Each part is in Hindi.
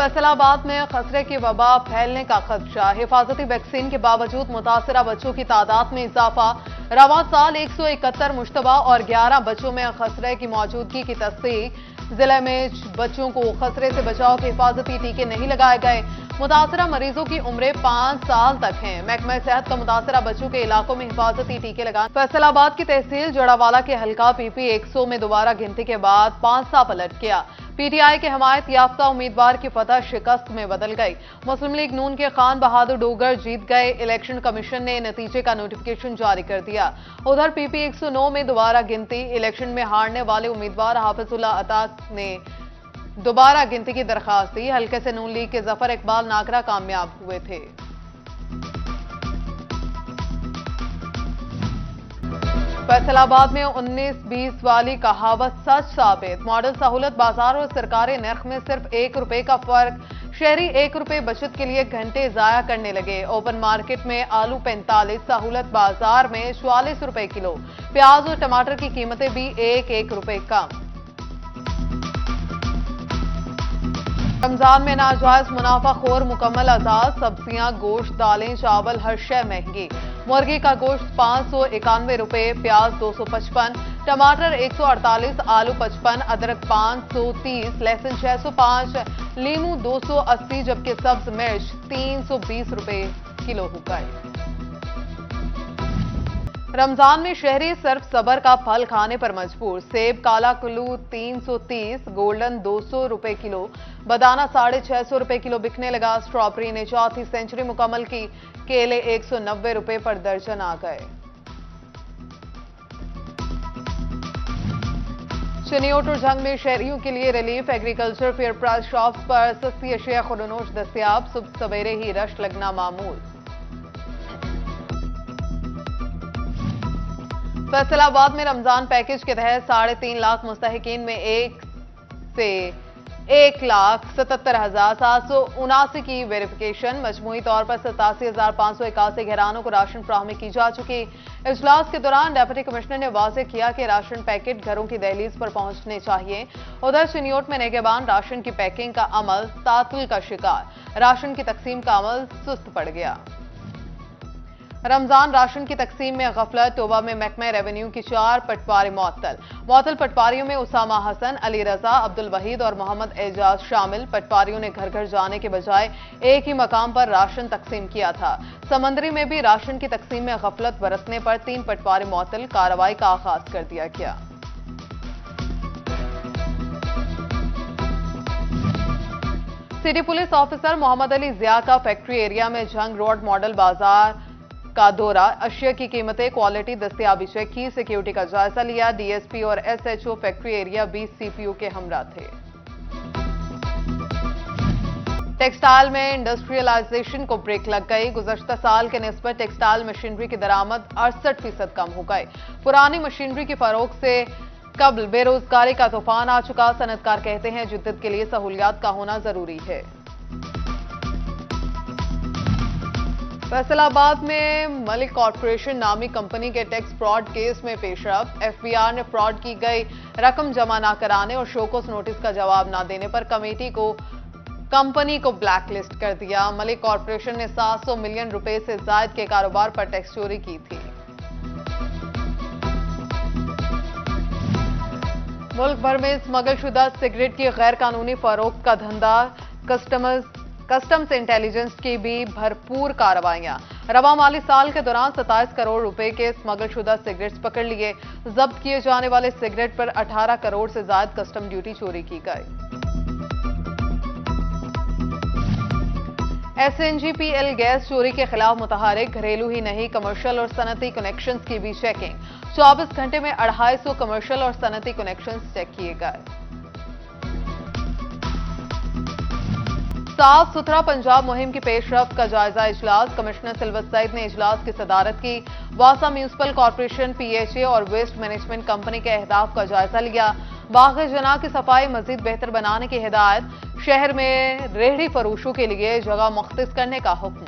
फैसलाबाद में खसरे की वबा फैलने का खदशा। हिफाजती वैक्सीन के बावजूद मुतासरा बच्चों की तादाद में इजाफा। रवा साल 171 मुश्तबा और 11 बच्चों में खसरे की मौजूदगी की तस्दीक। जिले में बच्चों को खसरे से बचाव के हिफाजती टीके नहीं लगाए गए। मुतासरा मरीजों की उम्रें 5 साल तक हैं। महकमा सेहत का मुतासरा बच्चों के इलाकों में हिफाजती टीके लगाए। फैसलाबाद की तहसील जड़ावाला के हल्का PP 100 में दोबारा गिनती के बाद पांसा पलट गया। PTI के हमायत याफ्ता उम्मीदवार की फतह शिकस्त में बदल गई। मुस्लिम लीग नून के खान बहादुर डोगर जीत गए। इलेक्शन कमीशन ने नतीजे का नोटिफिकेशन जारी कर दिया। उधर PP 109 में दोबारा गिनती। इलेक्शन में हारने वाले उम्मीदवार हाफिजुल्ला अता ने दोबारा गिनती की दरखास्त दी। हल्के से नून लीग के जफर इकबाल नागरा कामयाब हुए थे। फैसलाबाद में 19-20 वाली कहावत सच साबित। मॉडल सहूलत बाजार और सरकारी नर्ख में सिर्फ ₹1 का फर्क। शहरी ₹1 बचत के लिए घंटे जाया करने लगे। ओपन मार्केट में आलू 45, सहूलत बाजार में ₹44 किलो। प्याज और टमाटर की कीमतें भी ₹1 कम। रमजान में नाजायज मुनाफाखोर मुकम्मल आजाद। सब्जियां, गोश्त, दालें, चावल हर शय महंगी। मुर्गी का गोश्त ₹591, प्याज ₹255, टमाटर ₹148, आलू $55, अदरक ₹530, लहसुन ₹605, लीमू ₹280, जबकि सब्ज मिर्च ₹320 किलो हो गए। रमजान में शहरी सिर्फ सबर का फल खाने पर मजबूर। सेब काला कुल्लू 330, गोल्डन ₹200 किलो, बदाना ₹650 किलो बिकने लगा। स्ट्रॉबेरी ने चौथी सेंचुरी मुकम्मल की। केले ₹190 पर दर्जन आ गए। चिनियोट और जंग में शहरियों के लिए relief. Agriculture fair price shops पर सस्ती अशिया खुदनोश दस्तयाब। सुबह सवेरे ही रश लगना मामूल। फैसलाबाद में रमजान पैकेज के तहत 3.5 लाख मुस्तहिकीन में 1 से 1,77,779 की वेरिफिकेशन। मजमूई तौर पर 87,581 घरानों को राशन फराहमी की जा चुकी। इजलास के दौरान डिप्टी कमिश्नर ने वाज़ेह किया कि राशन पैकेट घरों की दहलीज पर पहुंचने चाहिए। उधर चिनियोट में निगहबान राशन की पैकिंग का अमल तातुल का शिकार। राशन की तकसीम का अमल सुस्त पड़ गया। रमजान राशन की तकसीम में गफलत। टोबा में महकमा रेवेन्यू की 4 पटवारी मुअत्तल पटवारियों में उसामा हसन, अली रजा, अब्दुल वहीद और मोहम्मद एजाज शामिल। पटवारियों ने घर घर जाने के बजाय एक ही मकाम पर राशन तकसीम किया था। समंदरी में भी राशन की तकसीम में गफलत बरतने पर 3 पटवारी मुअत्तल। कार्रवाई का आगाज कर दिया गया। City police officer Mohammad Ali Zia का फैक्ट्री एरिया में जंग रोड मॉडल बाजार का दौरा। अशिया की कीमतें, क्वालिटी, दस्तयाबी चेक की। सिक्योरिटी का जायजा लिया। DSP और SHO फैक्ट्री एरिया 20 CPO के हमरा थे। टेक्सटाइल में इंडस्ट्रियलाइजेशन को ब्रेक लग गई। गुज़श्ता साल के निस्बत टेक्सटाइल मशीनरी की दरामद 68% कम हो गए। पुरानी मशीनरी की फरोख्त से कबल बेरोजगारी का तूफान आ चुका। सनतकार कहते हैं जिद्दत के लिए सहूलियात का होना जरूरी है। फैसलाबाद में मलिक कॉर्पोरेशन नामी कंपनी के टैक्स फ्रॉड केस में पेशरफ। FBR ने फ्रॉड की गई रकम जमा न कराने और शोकॉज नोटिस का जवाब न देने पर कंपनी को ब्लैकलिस्ट कर दिया। मलिक कॉर्पोरेशन ने 700 मिलियन रुपए से जायद के कारोबार पर टैक्स चोरी की थी। मुल्क भर में स्मगलशुदा सिगरेट की गैर कानूनी फरोख्त का धंधा। कस्टम्स इंटेलिजेंस की भी भरपूर कार्रवाइयां। रवा माली साल के दौरान 27 करोड़ रुपए के स्मगलशुदा सिगरेट्स पकड़ लिए। जब्त किए जाने वाले सिगरेट पर 18 करोड़ से ज्यादा कस्टम ड्यूटी चोरी की गई। SNGPL गैस चोरी के खिलाफ मुतहरिक। घरेलू ही नहीं, कमर्शियल और सनती कनेक्शंस की भी चेकिंग। 24 घंटे में 250 कमर्शियल और सनती कनेक्शंस चेक किए गए। साफ सुथरा पंजाब मुहिम की पेशरफ्त का जायजा इजलास। कमिश्नर सिल्वर सईद ने इजलास की सदारत की। वासा म्यूनिसिपल कॉर्पोरेशन, PHA और वेस्ट मैनेजमेंट कंपनी के अहदाफ का जायजा लिया। बाग़ जना की सफाई मजीद बेहतर बनाने की हिदायत। शहर में रेहड़ी फरोशों के लिए जगह मुख्तस करने का हुक्म।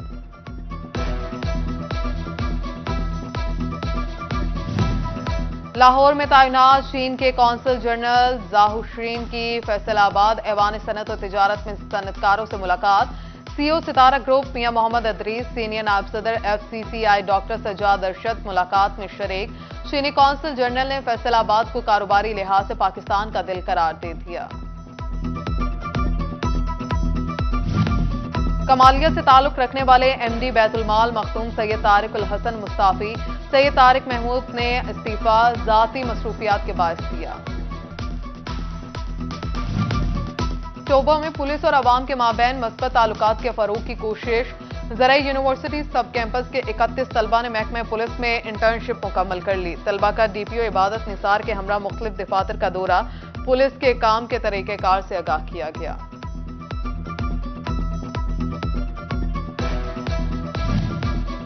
लाहौर में तैनात चीन के कौंसल जनरल जाहू श्रीन की फैसलाबाद ऐवान सनत और तिजारत में सनतकारों से मुलाकात। सीईओ सितारा ग्रुप मियां मोहम्मद अदरीस, सीनियर नायब सदर FCCI डॉक्टर सज्जाद अरशद मुलाकात में शरीक। चीनी कौंसल जनरल ने फैसलाबाद को कारोबारी लिहाज से पाकिस्तान का दिल करार दे दिया। कमालिया से ताल्लुक रखने वाले MD बैतुल माल मखदूम सैयद तारिक उल हसन मुस्ताफी। सैयद तारिक महमूद ने इस्तीफा जाती मसरूफियात के बायस दिया। टोबा में पुलिस और अवाम के माबैन मस्बत ताल्लुकात के फरोग की कोशिश। ज़राई यूनिवर्सिटी सब कैंपस के 31 तलबा ने महकमे पुलिस में इंटर्नशिप मुकम्मल कर ली। तलबा का DPO इबादत निसार के हमरा मुख्तलिफ दफातर का दौरा, पुलिस के काम के तरीक़ेकार से आगाह किया गया।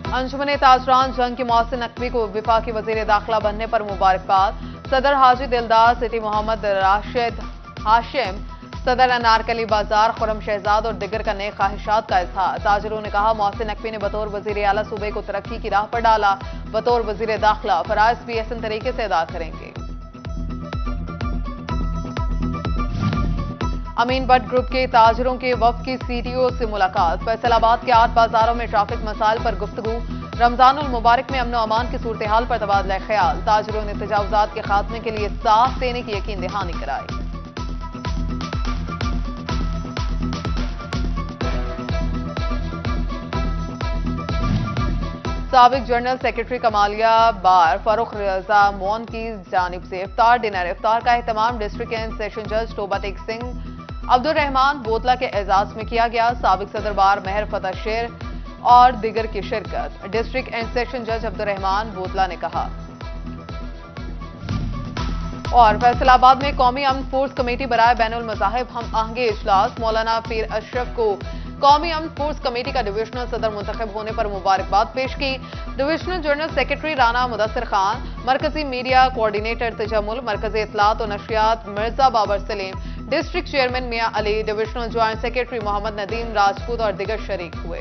अंजुमन ताजरान जंग के मोहसिन नकवी को वफाकी वजीर दाखिला बनने पर मुबारकबाद। सदर हाजी दिलदार सिटी मोहम्मद राशिद हाशिम, सदर अनारकली बाजार खुरम शहजाद और दिगर का नए ख्वाहिशात का इजहार। ताजरों ने कहा, मोहसिन नकवी ने बतौर वजीर आला सूबे को तरक्की की राह पर डाला। बतौर वजीर दाखिला फराइज भी ऐसे तरीके से अदा करेंगे। अमीन भट्ट ग्रुप के ताजरों के वफ्द की CTO से मुलाकात। फैसलाबाद के 8 बाजारों में ट्रैफिक मसाइल पर गुफ्तगू। रमजानुल मुबारक में अमन और अमान की सूरत हाल पर तबादला ख्याल। ताजरों ने तजावुजात के खात्मे के लिए साथ देने की यकीन दहानी कराई। साबिक जनरल सेक्रेटरी कमालिया बार फारूक रजा मोन की जानिब से इफ्तार डिनर। इफ्तार का एहतमाम डिस्ट्रिक्ट एंड सेशन जज टोबा टेक सिंह अब्दुल रहमान बोतला के एजाज में किया गया। साबिक सदर बार महर फतह शेर और दिगर की शिरकत। डिस्ट्रिक्ट एंड सेशन जज अब्दुल रहमान बोतला ने कहा। और फैसलाबाद में कौमी अमन फोर्स कमेटी बराए बैनुल मज़ाहिब हम आहंगी इजलास। मौलाना पीर अशरफ को कौमी अमन फोर्स कमेटी का डिविजनल सदर मुंतखब होने पर मुबारकबाद पेश की। Divisional general secretary Rana Mudassir Khan, मरकजी मीडिया कोऑर्डिनेटर तजमुल, मरकजी इत्तलात और नशरियात Mirza Babar Salim, district chairman Mian Ali, divisional joint secretary Mohammad Nadeem Rajput और दिगर शरीक हुए।